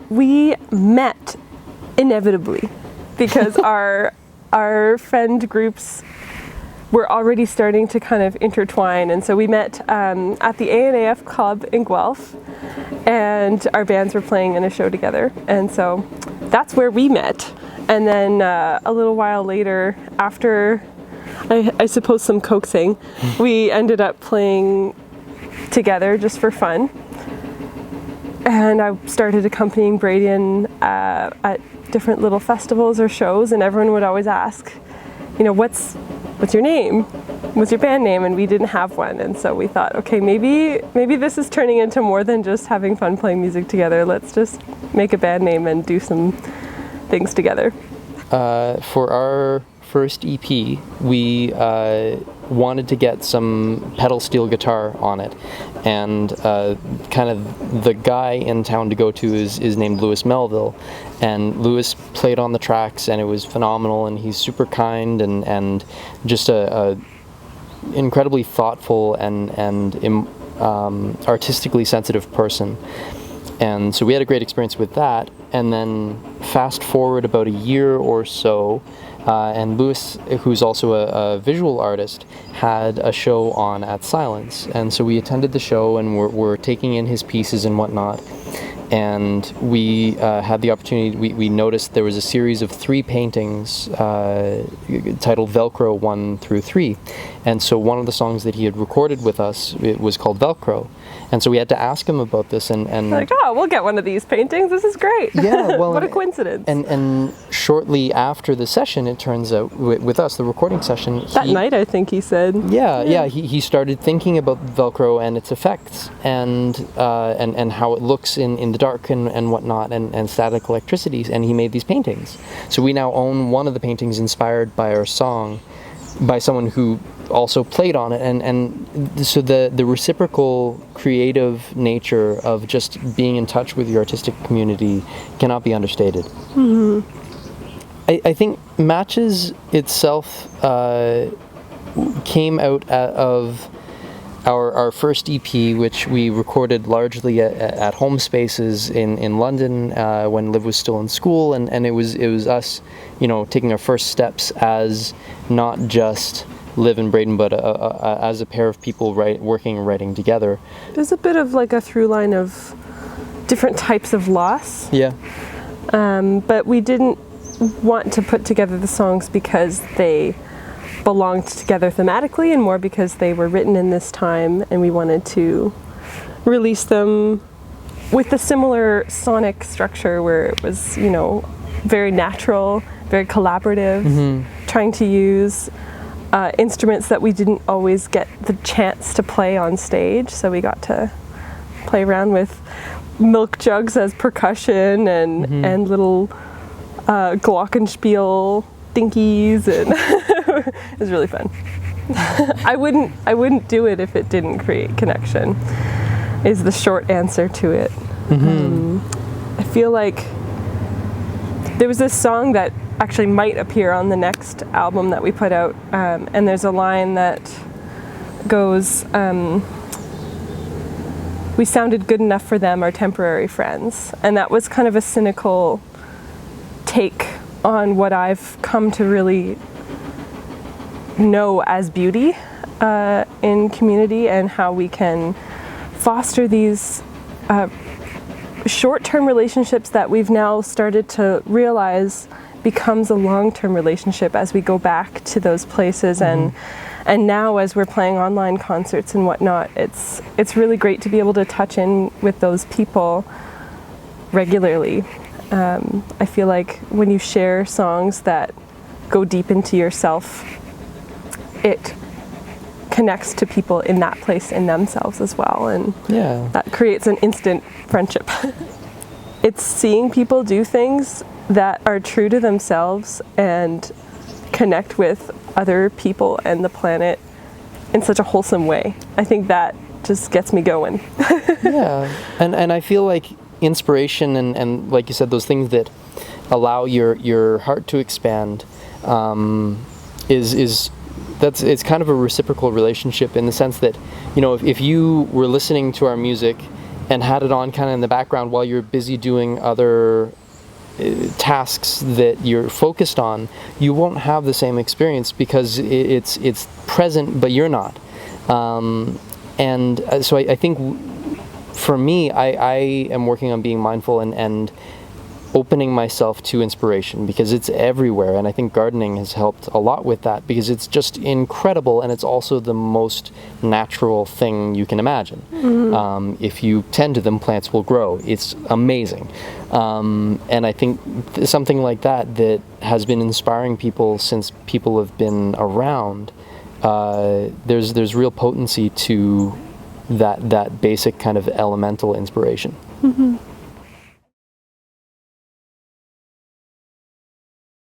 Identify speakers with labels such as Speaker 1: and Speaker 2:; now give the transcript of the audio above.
Speaker 1: We met inevitably because our friend groups were already starting to kind of intertwine, and so we met at the ANAF club in Guelph, and our bands were playing in a show together, and so that's where we met. And then a little while later, after I suppose some coaxing, we ended up playing together just for fun. And I started accompanying Bradian at different little festivals or shows, and everyone would always ask, you know, what's your name? What's your band name? And we didn't have one, and so we thought, okay, maybe this is turning into more than just having fun playing music together. Let's just make a band name and do some things together.
Speaker 2: For our first EP, we wanted to get some pedal steel guitar on it, and kind of the guy in town to go to is named Louis Melville, and Louis played on the tracks, and it was phenomenal, and he's super kind and just a incredibly thoughtful and artistically sensitive person. And so we had a great experience with that. And then fast forward about a year or so, and Louis, who's also a visual artist, had a show on at Silence. And so we attended the show, and we're taking in his pieces and whatnot. And we had the opportunity, we noticed there was a series of 3 paintings titled Velcro 1 through 3. And so one of the songs that he had recorded with us, it was called Velcro. And so we had to ask him about this, and
Speaker 1: like, oh, we'll get one of these paintings. This is great.
Speaker 2: Yeah, well,
Speaker 1: what a coincidence.
Speaker 2: And shortly after the session, it turns out with us, the recording session,
Speaker 1: that night, I think he said.
Speaker 2: Yeah. He started thinking about Velcro and its effects, and how it looks in the dark and whatnot, and static electricity, and he made these paintings. So we now own one of the paintings inspired by our song, by someone who also played on it, and so the reciprocal creative nature of just being in touch with your artistic community cannot be understated.
Speaker 1: Mm-hmm.
Speaker 2: I think Matches itself came out of our first EP, which we recorded largely at home spaces in London when Liv was still in school, and it was us, you know, taking our first steps as not just Liv and Braden, but as a pair of people working and writing together.
Speaker 1: There's a bit of like a through line of different types of loss.
Speaker 2: Yeah.
Speaker 1: But we didn't want to put together the songs because they belonged together thematically, and more because they were written in this time, and we wanted to release them with a similar sonic structure where it was, you know, very natural, very collaborative, trying to use instruments that we didn't always get the chance to play on stage, so we got to play around with milk jugs as percussion and little glockenspiel dinkies, and it was really fun. I wouldn't do it if it didn't create connection, is the short answer to it. I feel like there was this song that actually might appear on the next album that we put out, and there's a line that goes, we sounded good enough for them, our temporary friends. And that was kind of a cynical take on what I've come to really know as beauty in community, and how we can foster these short-term relationships that we've now started to realize becomes a long-term relationship as we go back to those places. And now as we're playing online concerts and whatnot, it's really great to be able to touch in with those people regularly. I feel like when you share songs that go deep into yourself, it connects to people in that place in themselves as well, and that creates an instant friendship. It's seeing people do things that are true to themselves and connect with other people and the planet in such a wholesome way. I think that just gets me going.
Speaker 2: And I feel like inspiration and like you said, those things that allow your heart to expand, it's kind of a reciprocal relationship, in the sense that, you know, if you were listening to our music and had it on kind of in the background while you're busy doing other tasks that you're focused on, you won't have the same experience because it's present, but you're not. So I think for me, I am working on being mindful and opening myself to inspiration because it's everywhere, and I think gardening has helped a lot with that because it's just incredible, and it's also the most natural thing you can imagine. If you tend to them, plants will grow. It's amazing, and I think something like that has been inspiring people since people have been around. There's real potency to that basic kind of elemental inspiration.